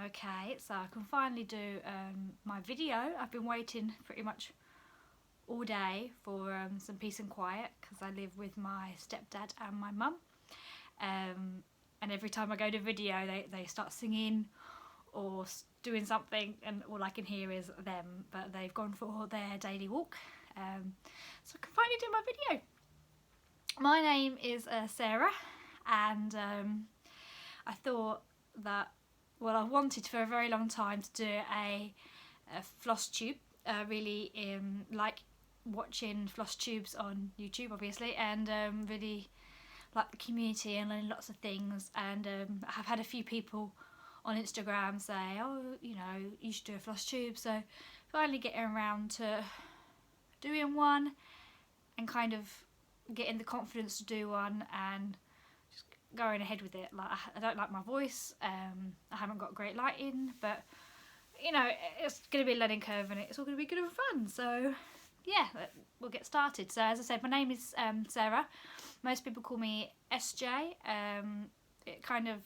Okay, so I can finally do my video. I've been waiting pretty much all day for some peace and quiet because I live with my stepdad and my mum. And every time I go to video they start singing or doing something and all I can hear is them, but they've gone for their daily walk. So I can finally do my video. My name is Sarah, and I thought that, well, I've wanted for a very long time to do a floss tube. Really like watching floss tubes on YouTube, obviously, and really like the community and learning lots of things. And I've had a few people on Instagram say, oh, you know, you should do a floss tube. So finally getting around to doing one and kind of getting the confidence to do one and just going ahead with it. Like, I don't like my voice, I haven't got great lighting, but you know, it's going to be a learning curve and it's all going to be good and fun. So yeah, we'll get started. So as I said, my name is Sarah. Most people call me SJ. It kind of,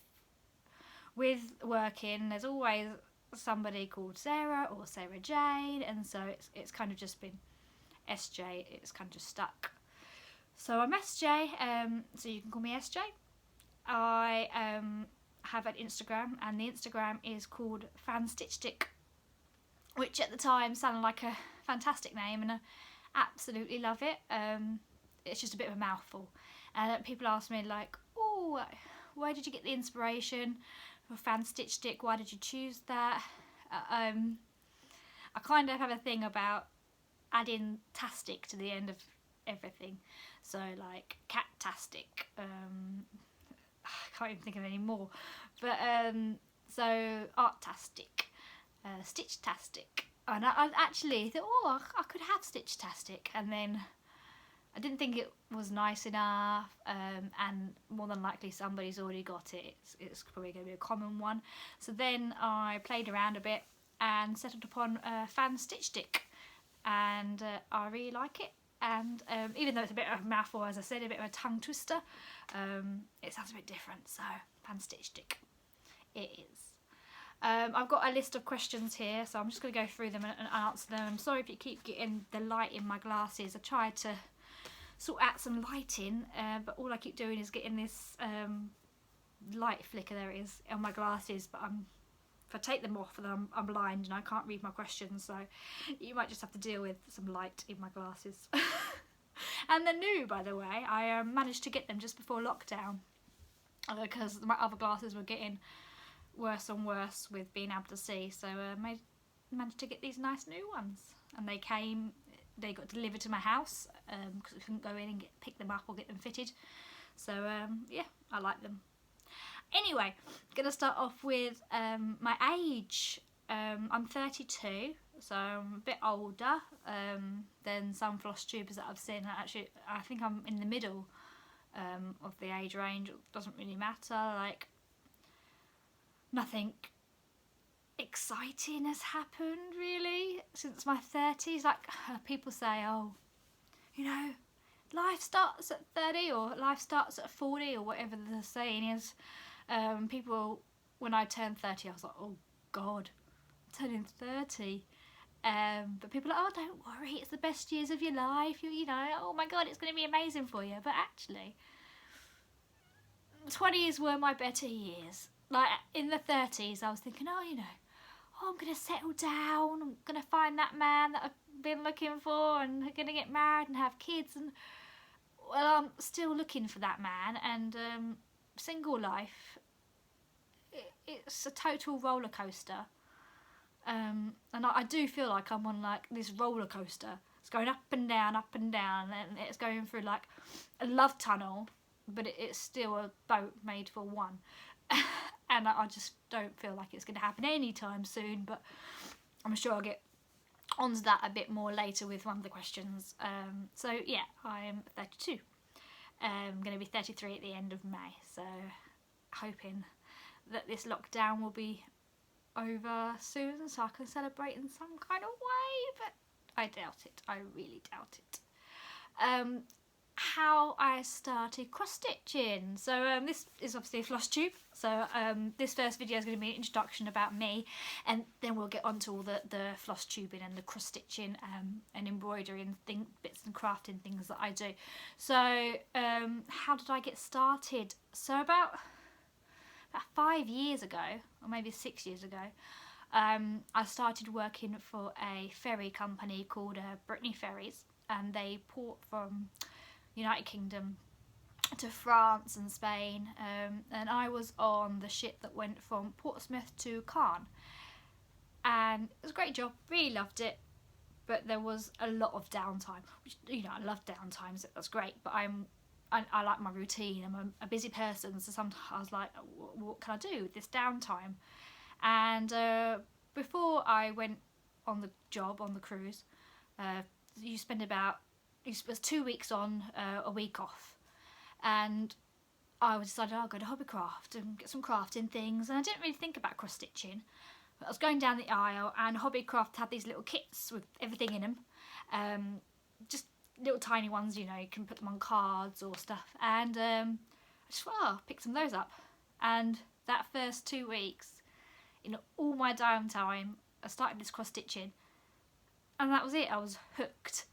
with working, there's always somebody called Sarah or Sarah-Jayne, and so it's kind of just been SJ. It's kind of just stuck. So I'm SJ, so you can call me SJ. I have an Instagram, and the Instagram is called FanStitchStick, which at the time sounded like a fantastic name, and I absolutely love it. It's just a bit of a mouthful, and people ask me like, oh, where did you get the inspiration for FanStitchStick? Why did you choose that? I kind of have a thing about adding tastic to the end of everything, so like cat-tastic, I can't even think of any more, but so art-tastic, stitch-tastic, and I actually thought, oh, I could have stitch-tastic, and then I didn't think it was nice enough, and more than likely somebody's already got it. It's probably going to be a common one. So then I played around a bit and settled upon FanStitchStick, and I really like it. And even though it's a bit of a mouthful, as I said, a bit of a tongue twister, it sounds a bit different. So FanStitchStick it is. I've got a list of questions here, so I'm just going to go through them and answer them. I'm sorry if you keep getting the light in my glasses. I tried to sort out some lighting, but all I keep doing is getting this light flicker, there it is, on my glasses, but if I take them off, then I'm blind and I can't read my questions, so you might just have to deal with some light in my glasses. And they're new, by the way. I managed to get them just before lockdown because my other glasses were getting worse and worse with being able to see, so I managed to get these nice new ones, and they got delivered to my house because we couldn't go in and pick them up or get them fitted. So yeah, I like them. Anyway, gonna start off with my age. I'm 32, so I'm a bit older than some floss tubers that I've seen. Actually, I think I'm in the middle of the age range. It doesn't really matter. Like, nothing exciting has happened really since my 30s. Like, people say, oh, you know, life starts at 30 or life starts at 40 or whatever the saying is. People, when I turned 30, I was like, oh god, I'm turning 30. But people are like, oh, don't worry, it's the best years of your life, you know, oh my god, it's going to be amazing for you. But actually, 20s were my better years. Like, in the 30s I was thinking, oh, you know, oh, I'm going to settle down, I'm going to find that man that I've been looking for, and I'm going to get married and have kids, and well, I'm still looking for that man. And single life, it's a total roller coaster, and I do feel like I'm on like this roller coaster. It's going up and down, and it's going through like a love tunnel, but it's still a boat made for one. And I just don't feel like it's going to happen anytime soon, but I'm sure I'll get onto that a bit more later with one of the questions. So yeah, I'm 32. I'm going to be 33 at the end of May, so hoping that this lockdown will be over soon so I can celebrate in some kind of way, but I doubt it. I really doubt it. how I started cross stitching. So this is obviously a floss tube, so this first video is going to be an introduction about me, and then we'll get on to all the floss tubing and the cross stitching and embroidery and bits and crafting things that I do. So how did I get started? So about 5 years ago, or maybe 6 years ago, I started working for a ferry company called Brittany Ferries, and they port from United Kingdom to France and Spain, and I was on the ship that went from Portsmouth to Caen, and it was a great job, really loved it, but there was a lot of downtime, which, I love downtimes, so that's great, but I like my routine. I'm a busy person, so sometimes I was like, what can I do with this downtime? And before I went on the job, on the cruise, you spend about, it was 2 weeks on, a week off, and I decided I'll go to Hobbycraft and get some crafting things, and I didn't really think about cross stitching, but I was going down the aisle and Hobbycraft had these little kits with everything in them, just little tiny ones, you can put them on cards or stuff, and I just thought, I'll pick some of those up. And that first 2 weeks, in all my downtime, I started this cross stitching, and that was it. I was hooked.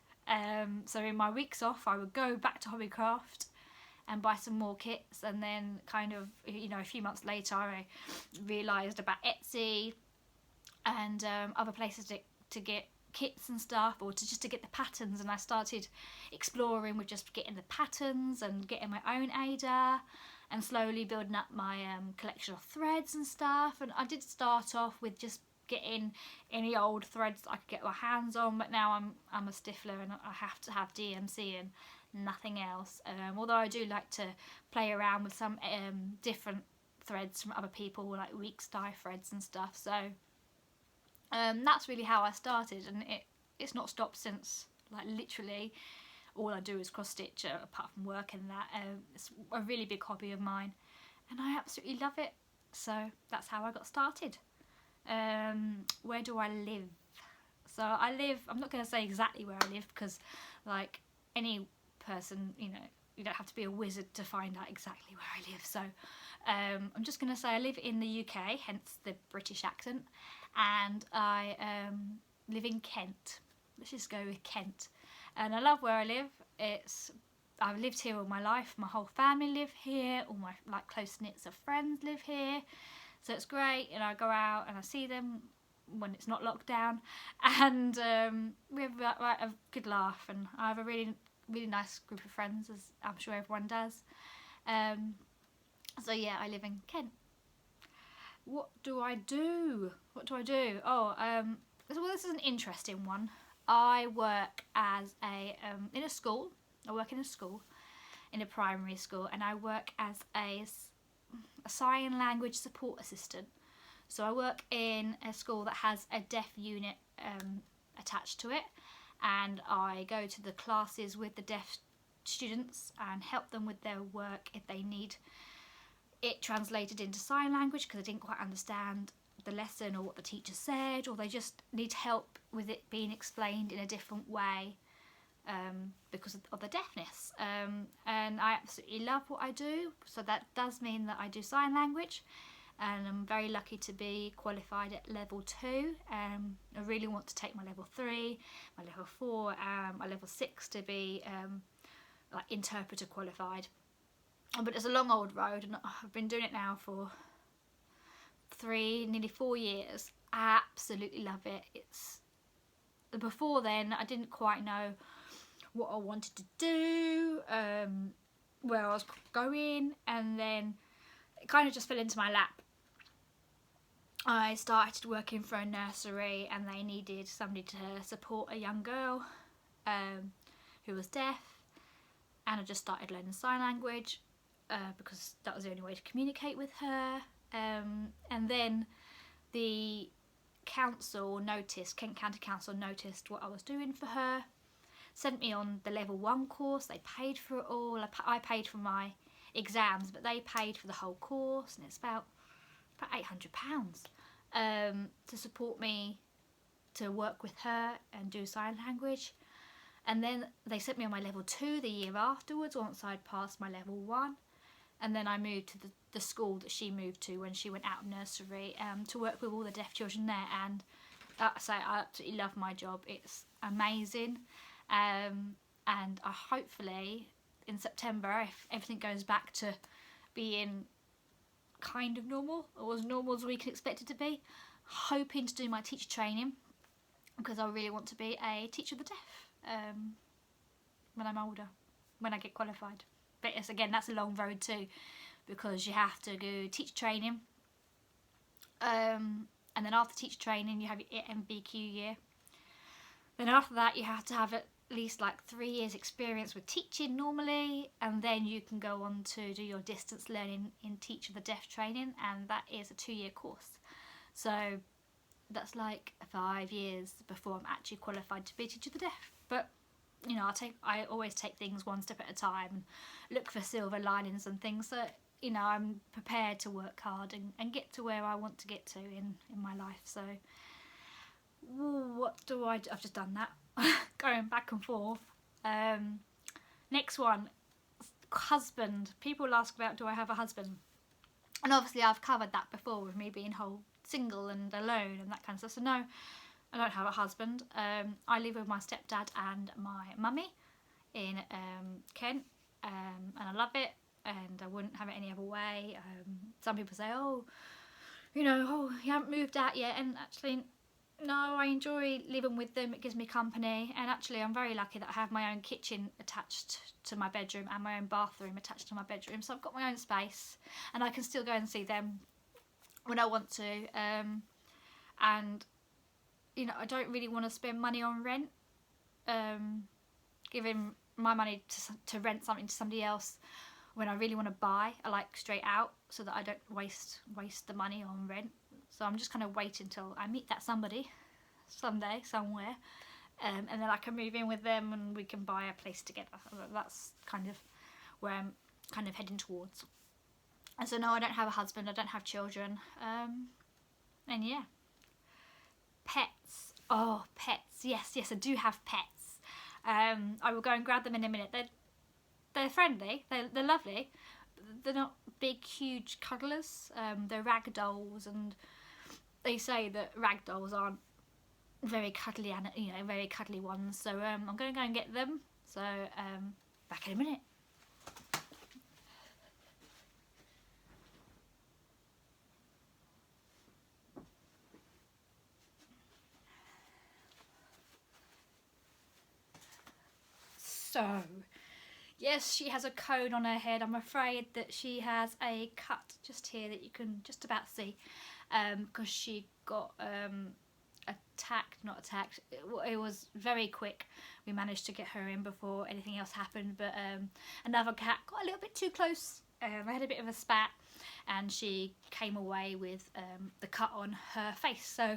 So in my weeks off, I would go back to Hobbycraft and buy some more kits, and then kind of, a few months later, I realised about Etsy and other places to get kits and stuff, or just to get the patterns, and I started exploring with just getting the patterns and getting my own Ada, and slowly building up my collection of threads and stuff. And I did start off with just getting any old threads that I could get my hands on, but now I'm a stiffler and I have to have DMC and nothing else, although I do like to play around with some different threads from other people, like weeks dye threads and stuff. So that's really how I started, and it's not stopped since. Like, literally all I do is cross stitch, apart from work and that. It's a really big hobby of mine, and I absolutely love it. So that's how I got started. Where do I live? So I live, I'm not going to say exactly where I live, because like any person, you don't have to be a wizard to find out exactly where I live. So I'm just going to say I live in the UK, hence the British accent, and I live in Kent. Let's just go with Kent. And I love where I live. I've lived here all my life. My whole family live here. All my close knits of friends live here. So it's great, and I go out and I see them when it's not locked down, and we have a good laugh, and I have a really, really nice group of friends, as I'm sure everyone does. So yeah, I live in Kent. What do I do? Oh, well, this is an interesting one. I work as in a school. I work in a school, in a primary school, and I work as a sign language support assistant. So I work in a school that has a deaf unit attached to it, and I go to the classes with the deaf students and help them with their work if they need it translated into sign language because they didn't quite understand the lesson or what the teacher said, or they just need help with it being explained in a different way because of the deafness. And I absolutely love what I do, so that does mean that I do sign language, and I'm very lucky to be qualified at level 2. I really want to take my level 3, my level 4, my level 6 to be like interpreter qualified. But it's a long old road, and I've been doing it now for nearly 4 years. I absolutely love it. Before then, I didn't quite know what I wanted to do, where I was going, and then it kind of just fell into my lap. I started working for a nursery, and they needed somebody to support a young girl who was deaf, and I just started learning sign language because that was the only way to communicate with her. And then the council noticed, Kent County Council noticed what I was doing for her, sent me on the level 1 course. They paid for it all. I paid for my exams, but they paid for the whole course, and it's about £800 to support me to work with her and do sign language. And then they sent me on my level 2 the year afterwards, once I'd passed my level 1. And then I moved to the school that she moved to when she went out of nursery, to work with all the deaf children there. And I absolutely love my job. It's amazing. And I hopefully in September, if everything goes back to being kind of normal, or as normal as we can expect it to be, hoping to do my teacher training, because I really want to be a teacher of the deaf when I'm older, when I get qualified. But yes, again, that's a long road too, because you have to go teacher training, and then after teacher training you have your MBQ year. Then after that you have to have at least like 3 years experience with teaching normally, and then you can go on to do your distance learning in teach of the deaf training, and that is a 2-year course. So that's like 5 years before I'm actually qualified to be a teacher of the deaf. But you know, I always take things one step at a time and look for silver linings and things, so you know, I'm prepared to work hard and get to where I want to get to in my life. So what do I do? I've just done that. Going back and forth. Next one, husband. People ask about, do I have a husband? And obviously I've covered that before with me being whole single and alone and that kind of stuff. So no, I don't have a husband. I live with my stepdad and my mummy in Kent, and I love it, and I wouldn't have it any other way. Some people say, oh, you know, oh, you haven't moved out yet, and actually no, I enjoy living with them. It gives me company, and actually I'm very lucky that I have my own kitchen attached to my bedroom and my own bathroom attached to my bedroom, so I've got my own space and I can still go and see them when I want to. And you know, I don't really want to spend money on rent, giving my money to rent something to somebody else when I really want to buy. I like straight out, so that I don't waste the money on rent. So I'm just kind of waiting until I meet that somebody someday, somewhere, and then I can move in with them and we can buy a place together. That's kind of where I'm kind of heading towards. And so no, I don't have a husband, I don't have children, and yeah. Pets. Oh, pets. Yes, I do have pets. I will go and grab them in a minute. They're friendly, they're lovely. They're not big, huge cuddlers. They're rag dolls, and they say that rag dolls aren't very cuddly, and you know, very cuddly ones. So I'm going to go and get them. So back in a minute. So, yes, she has a cone on her head. I'm afraid that she has a cut just here that you can just about see, because she got not attacked. It was very quick. We managed to get her in before anything else happened, but another cat got a little bit too close. I had a bit of a spat, and she came away with the cut on her face. So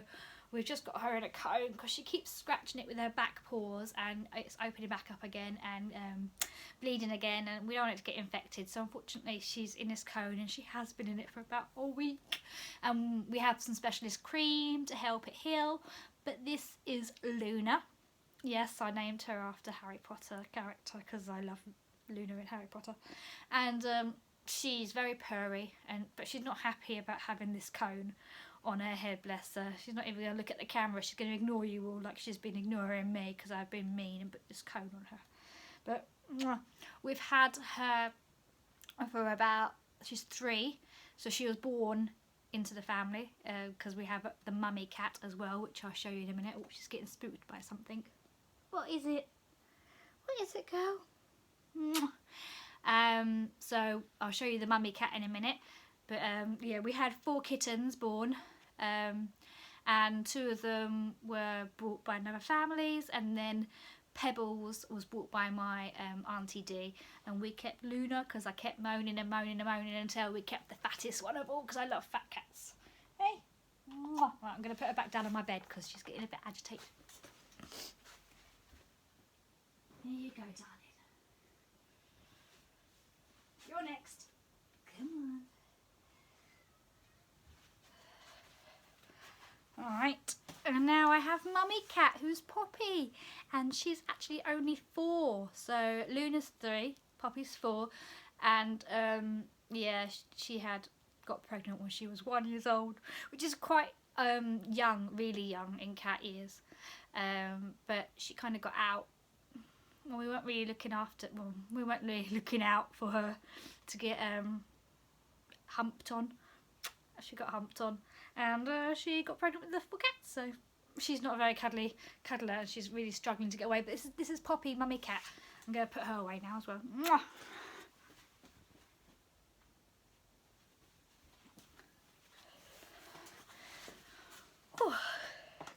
we've just got her in a cone because she keeps scratching it with her back paws, and it's opening back up again and bleeding again, and we don't want it to get infected. So unfortunately she's in this cone, and she has been in it for about a week. We have some specialist cream to help it heal, but this is Luna. Yes, I named her after Harry Potter character because I love Luna in Harry Potter. And she's very purry, but she's not happy about having this cone on her head, bless her. She's not even going to look at the camera. She's going to ignore you all like she's been ignoring me because I've been mean and put this cone on her. But we've had her for about, she's 3, so she was born into the family, because we have the mummy cat as well, which I'll show you in a minute. Oh, she's getting spooked by something. What is it? What is it, girl? So I'll show you the mummy cat in a minute. But yeah, we had 4 kittens born, and 2 of them were brought by another families, and then Pebbles was brought by my Auntie D, and we kept Luna because I kept moaning and moaning and moaning until we kept the fattest one of all, because I love fat cats. Hey, right, I'm going to put her back down on my bed because she's getting a bit agitated. There you go, darling. You're next. Come on. Alright, and now I have Mummy Cat, who's Poppy, and she's actually only 4. So Luna's 3, Poppy's 4, and yeah, she had got pregnant when she was 1 year old, which is quite young, really young in cat years. But she kind of got out. Well, we weren't really looking after. Well, we weren't really looking out for her to get humped on. She got humped on, and she got pregnant with the little cat. So she's not a very cuddler, and she's really struggling to get away. But this is Poppy, Mummy Cat. I'm going to put her away now as well. Mwah!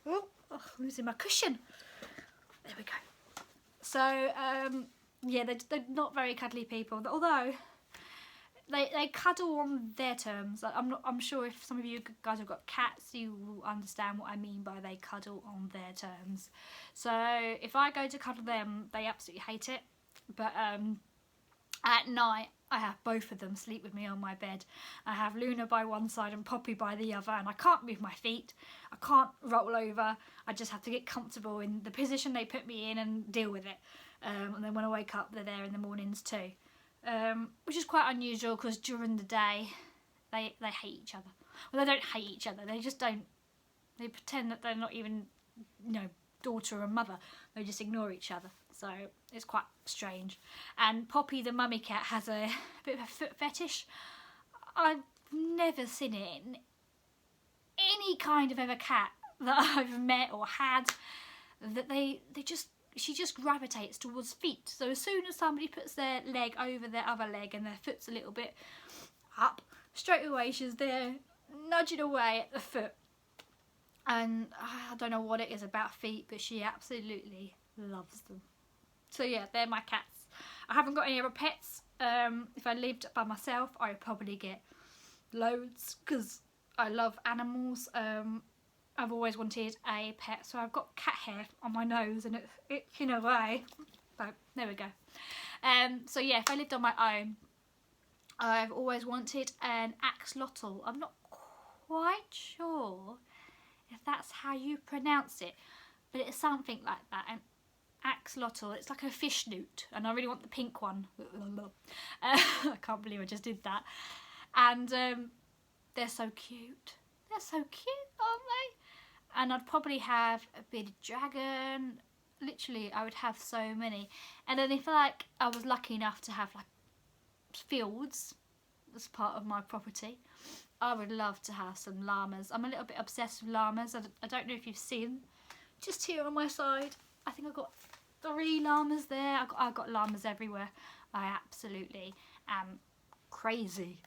Oh, losing my cushion. There we go. So yeah, they're not very cuddly people, although they cuddle on their terms. I'm sure if some of you guys have got cats, you will understand what I mean by they cuddle on their terms. So if I go to cuddle them, they absolutely hate it. But at night, I have both of them sleep with me on my bed. I have Luna by one side and Poppy by the other, and I can't move my feet. I can't roll over. I just have to get comfortable in the position they put me in and deal with it. And then when I wake up, they're there in the mornings too. Which is quite unusual because during the day, they hate each other. Well, they don't hate each other. They just don't. They pretend that they're not even, daughter and mother. They just ignore each other. So it's quite strange. And Poppy, the mummy cat, has a bit of a foot fetish. I've never seen it in any kind of other cat that I've met or had. That she just gravitates towards feet. So as soon as somebody puts their leg over their other leg and their foot's a little bit up, straight away she's there nudging away at the foot. And I don't know what it is about feet, but she absolutely loves them. So yeah, they're my cats. I haven't got any other pets. If I lived by myself, I would probably get loads because I love animals. I've always wanted a pet, so I've got cat hair on my nose and it's itching away. But there we go. So yeah, if I lived on my own, I've always wanted an axolotl. I'm not quite sure if that's how you pronounce it, but it's something like that. An axolotl, it's like a fish newt, and I really want the pink one. I can't believe I just did that. And they're so cute. They're so cute, aren't they? And I'd probably have a bearded dragon. Literally, I would have so many. And then if I was lucky enough to have fields as part of my property, I would love to have some llamas. I'm a little bit obsessed with llamas. I don't know if you've seen, just here on my side, I think I've got 3 llamas there. I've got llamas everywhere. I absolutely am crazy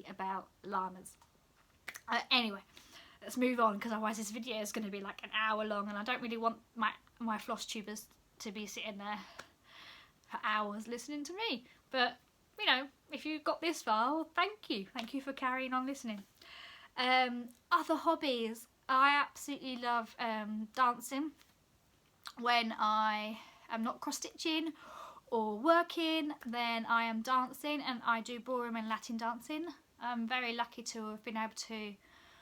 about llamas. Anyway, let's move on because otherwise this video is going to be like an hour long, and I don't really want my Floss Tubers to be sitting there for hours listening to me. But if you got this far, well, thank you for carrying on listening. Other hobbies, I absolutely love dancing. When I am not cross-stitching or working, then I am dancing, and I do ballroom and Latin dancing. I'm very lucky to have been able to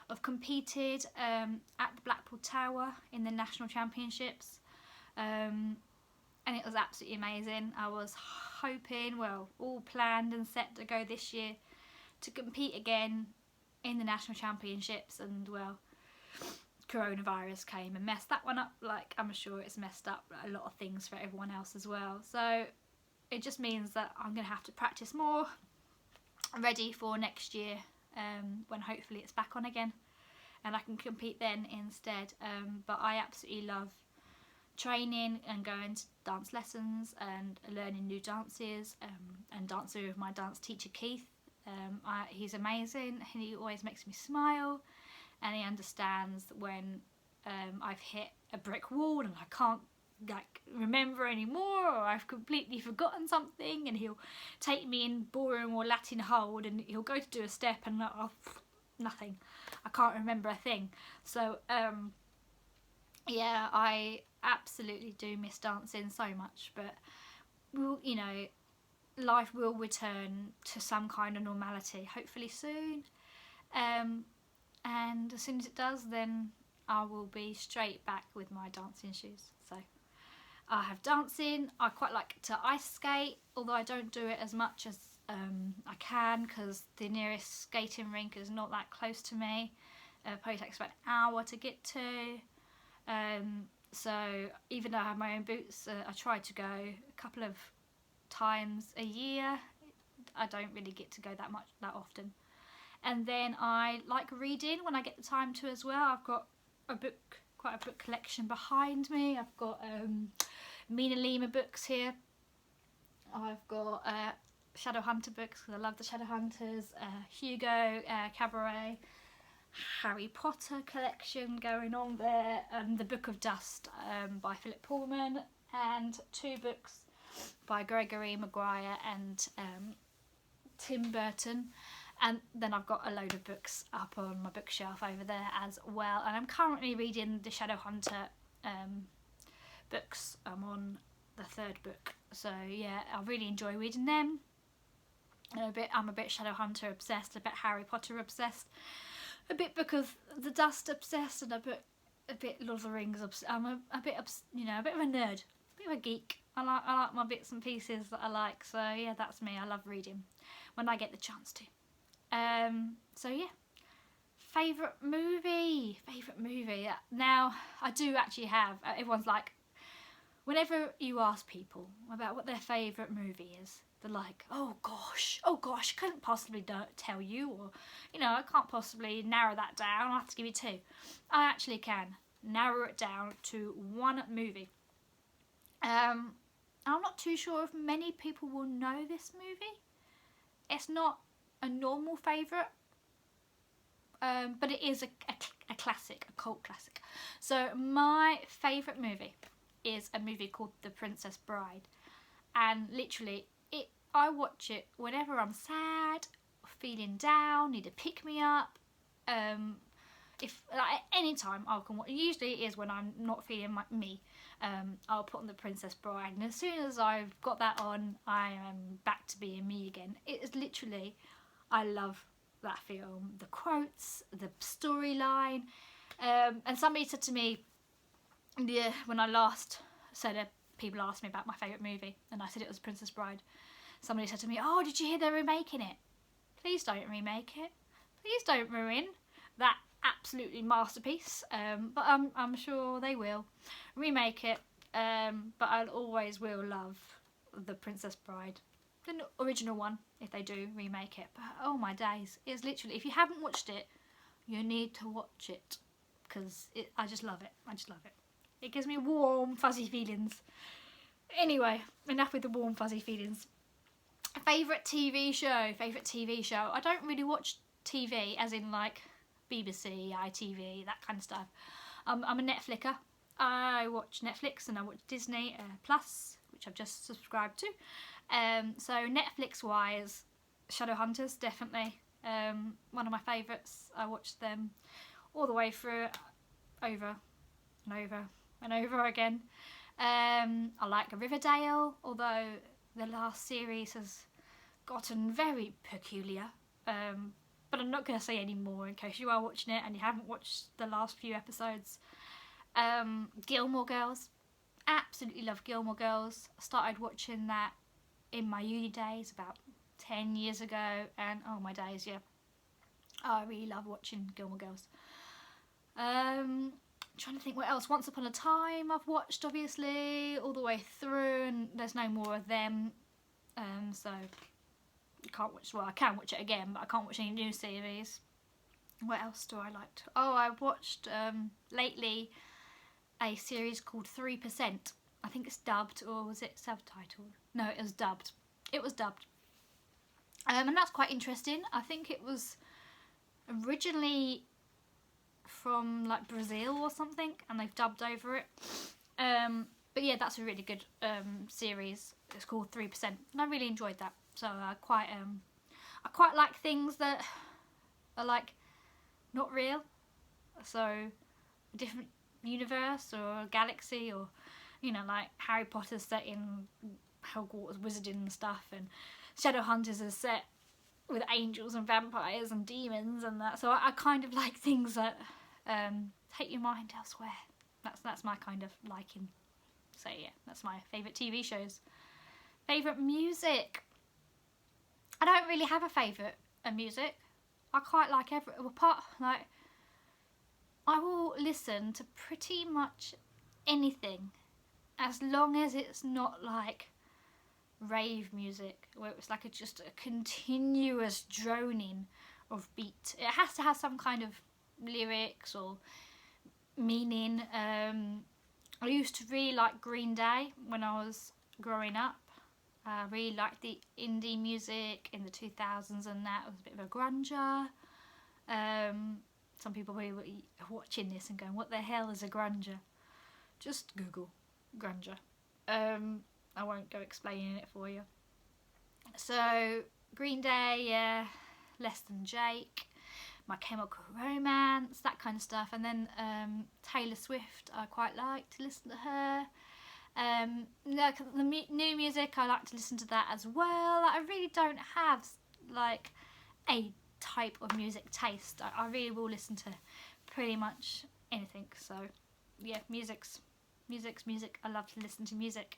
have competed at the Blackpool Tower in the national championships, and it was absolutely amazing. I was hoping, all planned and set to go this year to compete again in the national championships, and coronavirus came and messed that one up, like I'm sure it's messed up a lot of things for everyone else as well. So it just means that I'm going to have to practice more, ready for next year, when hopefully it's back on again and I can compete then instead. But I absolutely love training and going to dance lessons and learning new dances, and dancing with my dance teacher Keith. He's amazing. He always makes me smile, and he understands when I've hit a brick wall and I can't remember anymore, or I've completely forgotten something, and he'll take me in ballroom or Latin hold, and he'll go to do a step and nothing. I can't remember a thing. So yeah, I absolutely do miss dancing so much, but life will return to some kind of normality hopefully soon, and as soon as it does, then I will be straight back with my dancing shoes. So I have dancing. I quite like to ice skate, although I don't do it as much as I can because the nearest skating rink is not that close to me. Probably takes about an hour to get to. So even though I have my own boots, I try to go a couple of times a year. I don't really get to go that often. And then I like reading when I get the time to as well. I've got quite a book collection behind me. I've got Mina Lima books here. I've got Shadowhunter books because I love the Shadowhunters. Hugo, Cabaret, Harry Potter collection going on there, and the Book of Dust by Philip Pullman, and 2 books by Gregory Maguire and Tim Burton. And then I've got a load of books up on my bookshelf over there as well. And I'm currently reading the Shadowhunter books. I'm on the 3rd book. So yeah, I really enjoy reading them. I'm a bit Shadowhunter obsessed, a bit Harry Potter obsessed, a bit Book of the Dust obsessed, and a bit Lord of the Rings obsessed. I'm a bit of a nerd, a bit of a geek. I like my bits and pieces that I like. So yeah, that's me. I love reading when I get the chance to. So yeah, favourite movie. Now, I do actually have, everyone's like, whenever you ask people about what their favourite movie is, they're like, oh gosh, I couldn't possibly tell you, or, I can't possibly narrow that down, I have to give you 2. I actually can narrow it down to 1 movie. I'm not too sure if many people will know this movie. It's not a normal favourite, but it is a classic, a cult classic. So my favourite movie is a movie called The Princess Bride, and literally I watch it whenever I'm sad, feeling down, need to pick me up. If at any time I can watch. Usually it is when I'm not feeling like me. I'll put on The Princess Bride, and as soon as I've got that on, I am back to being me again. It is literally, I love that film. The quotes, the storyline, and somebody said to me, when I last said it, people asked me about my favourite movie, and I said it was Princess Bride. Somebody said to me, oh, did you hear they're remaking it? Please don't remake it. Please don't ruin that absolutely masterpiece. But I'm sure they will remake it. But I always will love The Princess Bride, the original one, if they do remake it. But oh my days, it's literally, if you haven't watched it, you need to watch it, because I just love it. It gives me warm fuzzy feelings. Anyway, enough with the warm fuzzy feelings. Favourite TV show. I don't really watch TV as in like BBC, ITV, that kind of stuff. I'm a Netflicker. I watch Netflix and I watch Disney Plus, which I've just subscribed to. So Netflix wise, Shadowhunters, definitely one of my favourites. I watched them all the way through, over and over and over again. I like Riverdale, although the last series has gotten very peculiar. But I'm not going to say any more in case you are watching it and you haven't watched the last few episodes. Gilmore Girls. Absolutely love Gilmore Girls. I started watching that in my uni days about 10 years ago, and oh my days, yeah. I really love watching Gilmore Girls. Trying to think what else. Once Upon a Time I've watched, obviously, all the way through, and there's no more of them. So can't watch, well, I can watch it again, but I can't watch any new series. What else do I like? Oh, I watched lately a series called 3%. I think it's dubbed, or was it subtitled? No, it was dubbed. And that's quite interesting. I think it was originally from like Brazil or something, and they've dubbed over it. But yeah, that's a really good series. It's called 3%, and I really enjoyed that. So I quite like things that are like not real. So a different universe or a galaxy, or like Harry Potter's set in Hogwarts wizarding and stuff, and Shadowhunters is set with angels and vampires and demons and that. So I kind of like things that take your mind elsewhere. That's my kind of liking. So yeah, that's my favourite TV shows. Favourite music. I don't really have a favourite music. I quite like I will listen to pretty much anything as long as it's not like rave music where it's like just a continuous droning of beat. It has to have some kind of lyrics or meaning. I used to really like Green Day when I was growing up. I really liked the indie music in the 2000s, and that was a bit of a grunger. Some people will be watching this and going, what the hell is a grunger? Just Google grunger. I won't go explaining it for you. So Green Day, yeah, Less Than Jake, My Chemical Romance, that kind of stuff. And then Taylor Swift, I quite like to listen to her. The new music, I like to listen to that as well. I really don't have like a type of music taste. I really will listen to pretty much anything. So yeah, music's music. I love to listen to music.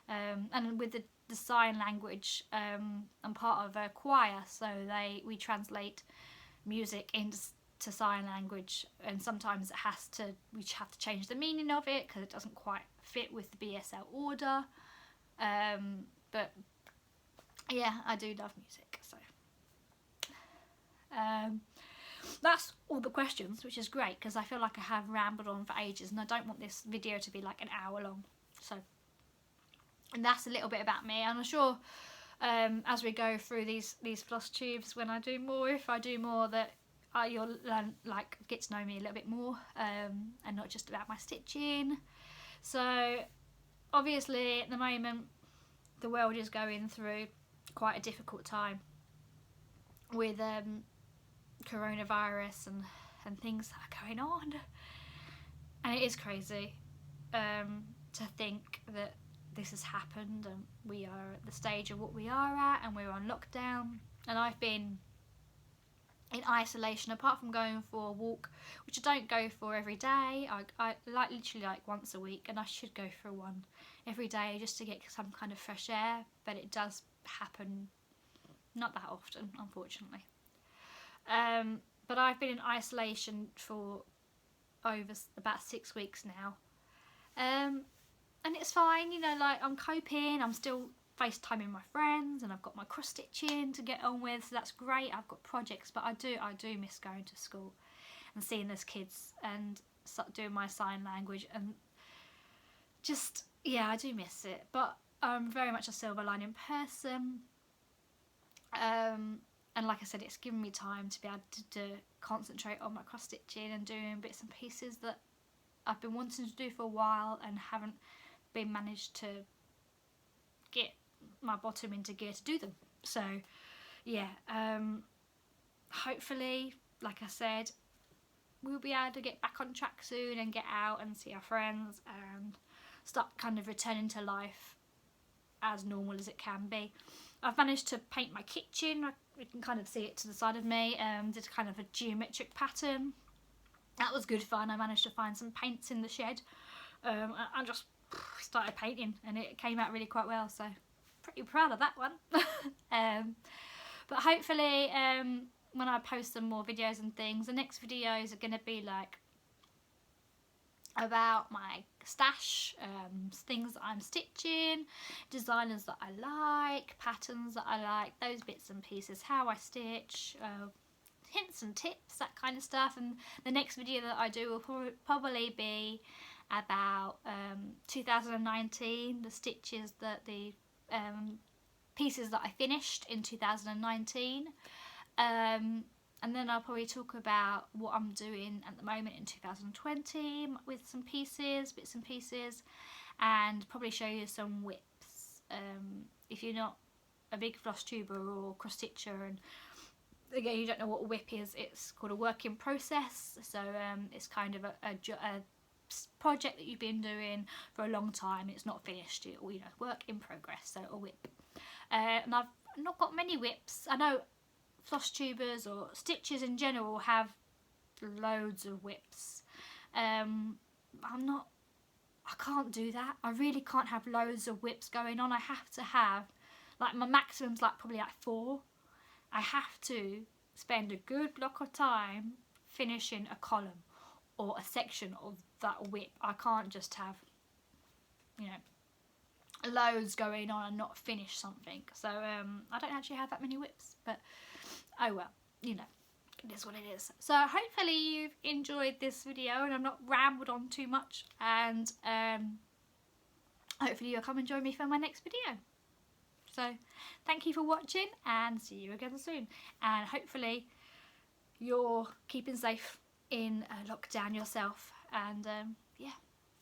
And with the sign language, I'm part of a choir, so we translate music into sign language, and sometimes we have to change the meaning of it because it doesn't quite fit with the BSL order. But yeah, I do love music. So that's all the questions, which is great because I feel like I have rambled on for ages, and I don't want this video to be like an hour long. So, and that's a little bit about me. And I'm sure as we go through these floss tubes, when I do more, if I do more, that you'll learn, like, get to know me a little bit more, and not just about my stitching. So obviously at the moment the world is going through quite a difficult time with coronavirus and things that are going on, and it is crazy to think that this has happened and we are at the stage of what we are at, and we're on lockdown. And I've been in isolation, apart from going for a walk, which I don't go for every day. I like literally like once a week, and I should go for one every day just to get some kind of fresh air, but it does happen not that often, unfortunately. But I've been in isolation for over about 6 weeks now, and it's fine, you know, like I'm coping. I'm still FaceTiming my friends, and I've got my cross stitching to get on with, so that's great. I've got projects, but I do miss going to school and seeing those kids and doing my sign language, and just, yeah, I do miss it. But I'm very much a silver lining person, and like I said, it's given me time to be able to concentrate on my cross stitching and doing bits and pieces that I've been wanting to do for a while and haven't been managed to get my bottom into gear to do them. So yeah, hopefully, like I said, we'll be able to get back on track soon and get out and see our friends and start kind of returning to life as normal as it can be. I've managed to paint my kitchen. You can kind of see it to the side of me. Did kind of a geometric pattern. That was good fun. I managed to find some paints in the shed. I just started painting, and it came out really quite well, so pretty proud of that one. But hopefully when I post some more videos and things, the next videos are going to be like about my stash, things that I'm stitching, designers that I like, patterns that I like, those bits and pieces, how I stitch, hints and tips, that kind of stuff. And the next video that I do will probably be about 2019, the stitches that the pieces that I finished in 2019, and then I'll probably talk about what I'm doing at the moment in 2020 with some pieces, bits and pieces, and probably show you some whips. If you're not a big floss tuber or cross stitcher, and again you don't know what a whip is, it's called a work in process. So it's kind of a project that you've been doing for a long time. It's not finished, or, you know, work in progress. So a whip. And I've not got many whips. I know floss tubers or stitches in general have loads of whips. I can't do that. I really can't have loads of whips going on. I have to have, like, my maximum's like probably like 4. I have to spend a good block of time finishing a column or a section of that whip. I can't just have, you know, loads going on and not finish something. So I don't actually have that many whips, but oh well, you know, it is what it is. So hopefully you've enjoyed this video and I've not rambled on too much, and hopefully you'll come and join me for my next video. So thank you for watching, and see you again soon, and hopefully you're keeping safe in lockdown yourself, and yeah.